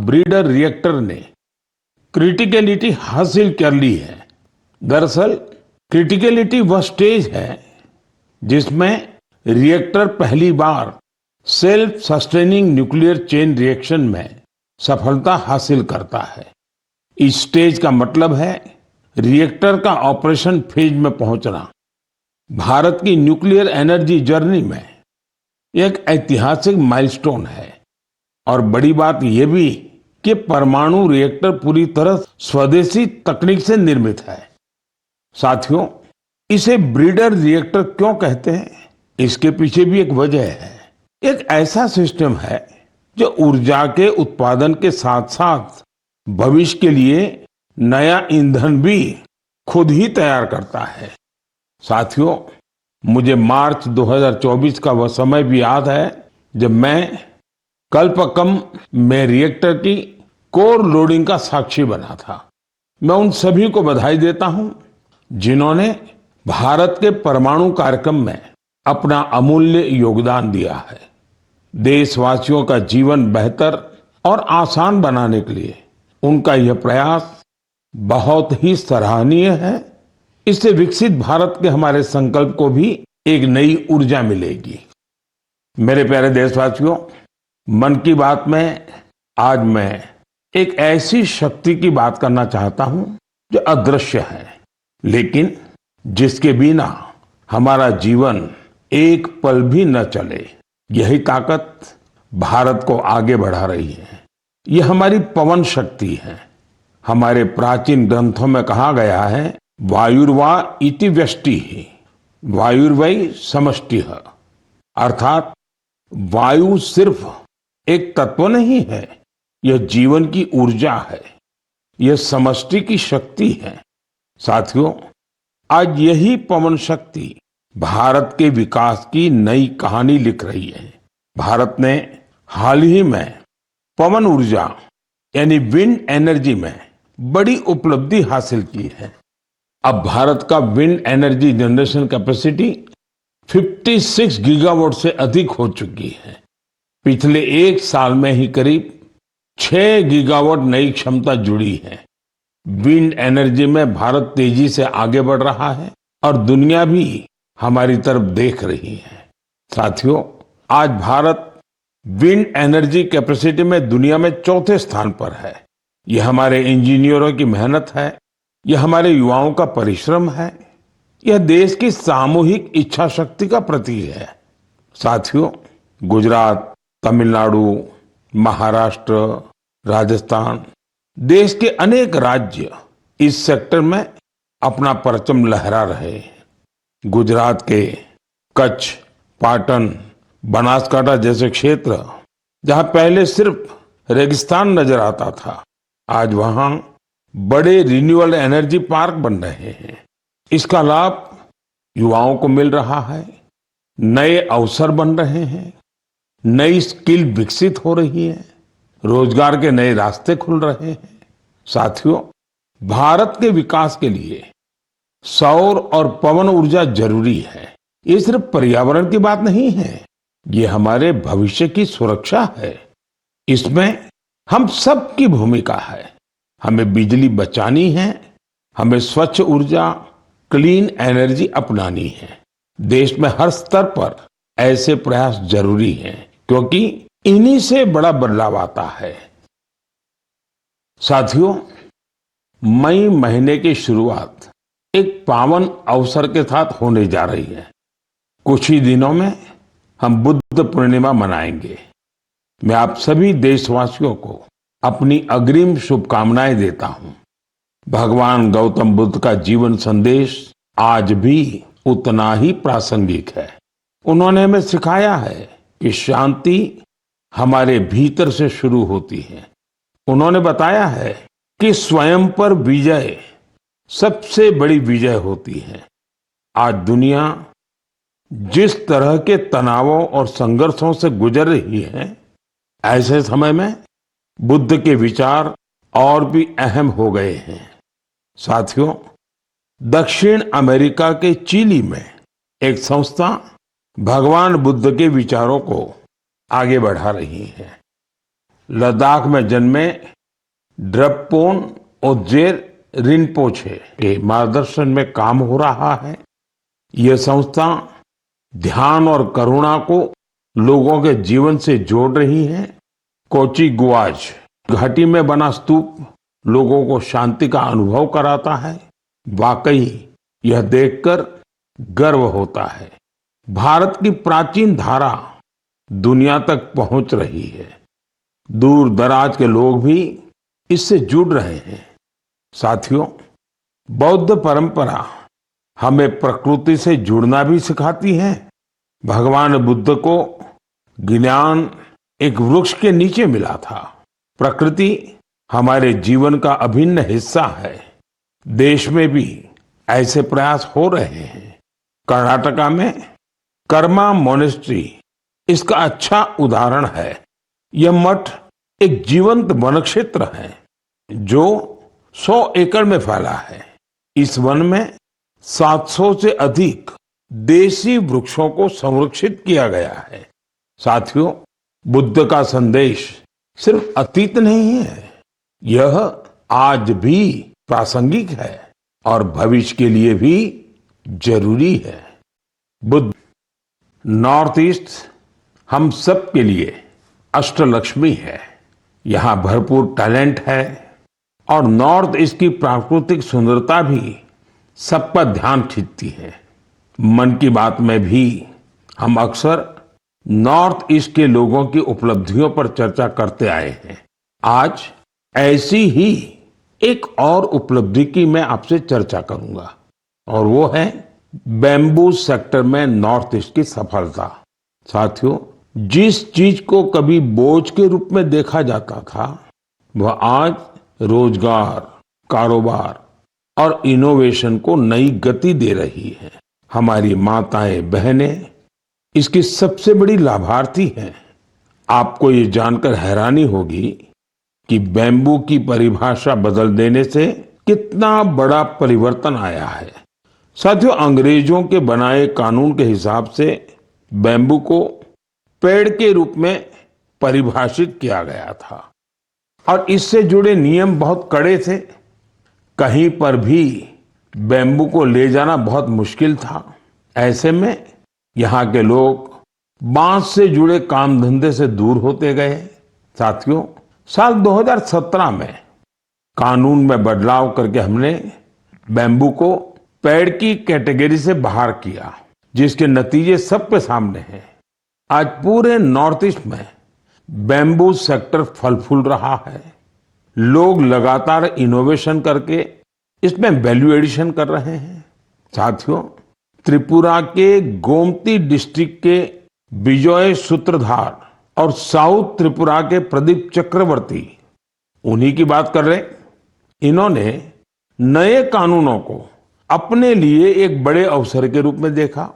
Breeder reactor ने criticality हासिल कर ली है। दरअसल क्रिटिकलिटी वह स्टेज है जिसमें रिएक्टर पहली बार self sustaining nuclear chain reaction में सफलता हासिल करता है। इस स्टेज का मतलब है रिएक्टर का ऑपरेशन फेज में पहुंचना। भारत की न्यूक्लियर एनर्जी जर्नी में एक ऐतिहासिक माइलस्टोन है और बड़ी बात यह भी कि परमाणु रिएक्टर पूरी तरह स्वदेशी तकनीक से निर्मित है। साथियों, इसे ब्रीडर रिएक्टर क्यों कहते हैं, इसके पीछे भी एक वजह है। एक ऐसा सिस्टम है जो ऊर्जा के उत्पादन के साथ साथ भविष्य के लिए नया ईंधन भी खुद ही तैयार करता है। साथियों, मुझे मार्च 2024 का वह समय भी याद है जब मैं कल्पक्कम में रिएक्टर की कोर लोडिंग का साक्षी बना था। मैं उन सभी को बधाई देता हूं जिन्होंने भारत के परमाणु कार्यक्रम में अपना अमूल्य योगदान दिया है। देशवासियों का जीवन बेहतर और आसान बनाने के लिए उनका यह प्रयास बहुत ही सराहनीय है। इससे विकसित भारत के हमारे संकल्प को भी एक नई ऊर्जा मिलेगी। मेरे प्यारे देशवासियों, मन की बात में आज मैं एक ऐसी शक्ति की बात करना चाहता हूं जो अदृश्य है, लेकिन जिसके बिना हमारा जीवन एक पल भी न चले। यही ताकत भारत को आगे बढ़ा रही है। यह हमारी पवन शक्ति है। हमारे प्राचीन ग्रंथों में कहा गया है, वायुर्वा इति व्यष्टिः वायुर्वै समष्टिः, अर्थात वायु सिर्फ एक तत्व नहीं है, यह जीवन की ऊर्जा है, यह समष्टि की शक्ति है। साथियों, आज यही पवन शक्ति भारत के विकास की नई कहानी लिख रही है। भारत ने हाल ही में पवन ऊर्जा यानी विंड एनर्जी में बड़ी उपलब्धि हासिल की है। अब भारत का wind energy generation capacity 56 gigawatt से अधिक हो चुकी है। पिछले एक साल में ही करीब 6 गीगावाट नई क्षमता जुड़ी है। विंड एनर्जी में भारत तेजी से आगे बढ़ रहा है और दुनिया भी हमारी तरफ देख रही है। साथियों, आज भारत विंड एनर्जी कैपेसिटी में दुनिया में चौथे स्थान पर है। यह हमारे इंजीनियरों की मेहनत है, यह हमारे युवाओं का परिश्रम है, यह देश की सामूहिक इच्छा शक्ति का प्रतीक है। साथियों, गुजरात, तमिलनाडु, महाराष्ट्र, राजस्थान, देश के अनेक राज्य इस सेक्टर में अपना परचम लहरा रहे हैं। गुजरात के कच्छ, पाटन, बनासकांठा जैसे क्षेत्र जहां पहले सिर्फ रेगिस्तान नजर आता था, आज वहां बड़े रिन्यूएबल एनर्जी पार्क बन रहे हैं। इसका लाभ युवाओं को मिल रहा है, नए अवसर बन रहे हैं, नई स्किल विकसित हो रही है, रोजगार के नए रास्ते खुल रहे हैं। साथियों, भारत के विकास के लिए सौर और पवन ऊर्जा जरूरी है। ये सिर्फ पर्यावरण की बात नहीं है, ये हमारे भविष्य की सुरक्षा है। इसमें हम सबकी भूमिका है। हमें बिजली बचानी है, हमें स्वच्छ ऊर्जा, क्लीन एनर्जी अपनानी है। देश में हर स्तर पर ऐसे प्रयास जरूरी हैं, क्योंकि इन्हीं से बड़ा बदलाव आता है। साथियों, मई महीने की शुरुआत एक पावन अवसर के साथ होने जा रही है। कुछ ही दिनों में हम बुद्ध पूर्णिमा मनाएंगे। मैं आप सभी देशवासियों को अपनी अग्रिम शुभकामनाएं देता हूं। भगवान गौतम बुद्ध का जीवन संदेश आज भी उतना ही प्रासंगिक है। उन्होंने हमें सिखाया है कि शांति हमारे भीतर से शुरू होती है। उन्होंने बताया है कि स्वयं पर विजय सबसे बड़ी विजय होती है। आज दुनिया जिस तरह के तनावों और संघर्षों से गुजर रही है, ऐसे समय में बुद्ध के विचार और भी अहम हो गए हैं। साथियों, दक्षिण अमेरिका के चिली में एक संस्था भगवान बुद्ध के विचारों को आगे बढ़ा रही है। लद्दाख में जन्मे ड्रपपोन ओजेर रिनपोछे के मार्गदर्शन में काम हो रहा है। यह संस्था ध्यान और करुणा को लोगों के जीवन से जोड़ रही है। कोची गुआज घाटी में बना स्तूप लोगों को शांति का अनुभव कराता है। वाकई यह देखकर गर्व होता है। भारत की प्राचीन धारा दुनिया तक पहुंच रही है। दूर दराज के लोग भी इससे जुड़ रहे हैं। साथियों, बौद्ध परंपरा हमें प्रकृति से जुड़ना भी सिखाती है। भगवान बुद्ध को ज्ञान एक वृक्ष के नीचे मिला था। प्रकृति हमारे जीवन का अभिन्न हिस्सा है। देश में भी ऐसे प्रयास हो रहे हैं। कर्नाटका में कर्मा मोनेस्ट्री इसका अच्छा उदाहरण है। यह मठ एक जीवंत वन क्षेत्र है जो 100 एकड़ में फैला है। इस वन में 700 से अधिक देसी वृक्षों को संरक्षित किया गया है। साथियों, बुद्ध का संदेश सिर्फ अतीत नहीं है, यह आज भी प्रासंगिक है और भविष्य के लिए भी जरूरी है। बुद्ध नॉर्थ ईस्ट हम सब के लिए अष्टलक्ष्मी है। यहाँ भरपूर टैलेंट है और नॉर्थ ईस्ट की प्राकृतिक सुंदरता भी सबका ध्यान खींचती है। मन की बात में भी हम अक्सर नॉर्थ ईस्ट के लोगों की उपलब्धियों पर चर्चा करते आए हैं। आज ऐसी ही एक और उपलब्धि की मैं आपसे चर्चा करूंगा और वो है बैम्बू सेक्टर में नॉर्थ ईस्ट की सफलता। साथियों, जिस चीज को कभी बोझ के रूप में देखा जाता था वह आज रोजगार, कारोबार और इनोवेशन को नई गति दे रही है। हमारी माताएं बहनें इसकी सबसे बड़ी लाभार्थी हैं। आपको ये जानकर हैरानी होगी कि बैम्बू की परिभाषा बदल देने से कितना बड़ा परिवर्तन आया है। साथियों, अंग्रेजों के बनाए कानून के हिसाब से बैम्बू को पेड़ के रूप में परिभाषित किया गया था और इससे जुड़े नियम बहुत कड़े थे। कहीं पर भी बैम्बू को ले जाना बहुत मुश्किल था। ऐसे में यहाँ के लोग बांस से जुड़े काम धंधे से दूर होते गए। साथियों, साल 2017 में कानून में बदलाव करके हमने बैम्बू को पेड़ की कैटेगरी से बाहर किया, जिसके नतीजे सबके सामने हैं। आज पूरे नॉर्थ ईस्ट में बैम्बू सेक्टर फल फूल रहा है। लोग लगातार इनोवेशन करके इसमें वैल्यू एडिशन कर रहे हैं। साथियों, त्रिपुरा के गोमती डिस्ट्रिक्ट के विजय सूत्रधार और साउथ त्रिपुरा के प्रदीप चक्रवर्ती, उन्हीं की बात कर रहे। इन्होंने नए कानूनों को अपने लिए एक बड़े अवसर के रूप में देखा।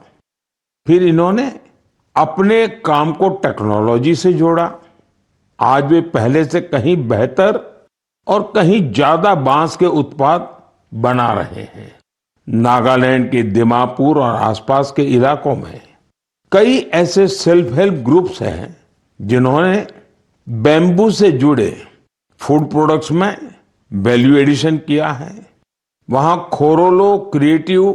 फिर इन्होंने अपने काम को टेक्नोलॉजी से जोड़ा। आज वे पहले से कहीं बेहतर और कहीं ज्यादा बांस के उत्पाद बना रहे हैं। नागालैंड के दिमापुर और आसपास के इलाकों में कई ऐसे सेल्फ हेल्प ग्रुप्स हैं जिन्होंने बैम्बू से जुड़े फूड प्रोडक्ट्स में वैल्यू एडिशन किया है। वहां खोरोलो क्रिएटिव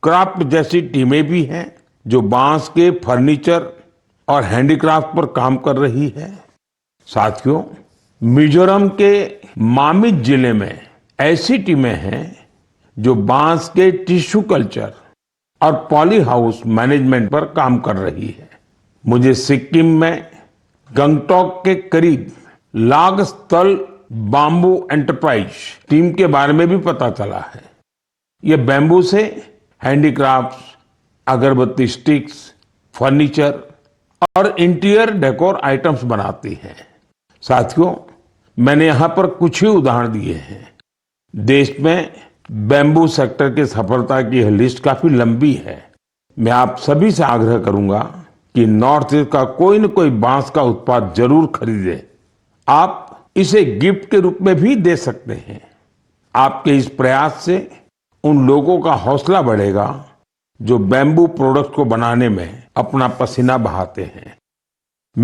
क्राफ्ट जैसी टीमें भी हैं जो बांस के फर्नीचर और हैंडीक्राफ्ट पर काम कर रही है। साथियों, मिजोरम के मामित जिले में ऐसी टीमें हैं जो बांस के टिश्यू कल्चर और पॉली हाउस मैनेजमेंट पर काम कर रही है। मुझे सिक्किम में गंगटोक के करीब लागस्थल बाम्बू एंटरप्राइज टीम के बारे में भी पता चला है। ये बैम्बू से हैंडीक्राफ्ट्स, अगरबत्ती स्टिक्स, फर्नीचर और इंटीरियर डेकोर आइटम्स बनाती है। साथियों, मैंने यहाँ पर कुछ ही उदाहरण दिए हैं। देश में बैम्बू सेक्टर की सफलता की यह लिस्ट काफी लंबी है। मैं आप सभी से आग्रह करूंगा कि नॉर्थ ईस्ट का कोई न कोई बांस का उत्पाद जरूर खरीदे। आप इसे गिफ्ट के रूप में भी दे सकते हैं। आपके इस प्रयास से उन लोगों का हौसला बढ़ेगा जो बैम्बू प्रोडक्ट को बनाने में अपना पसीना बहाते हैं।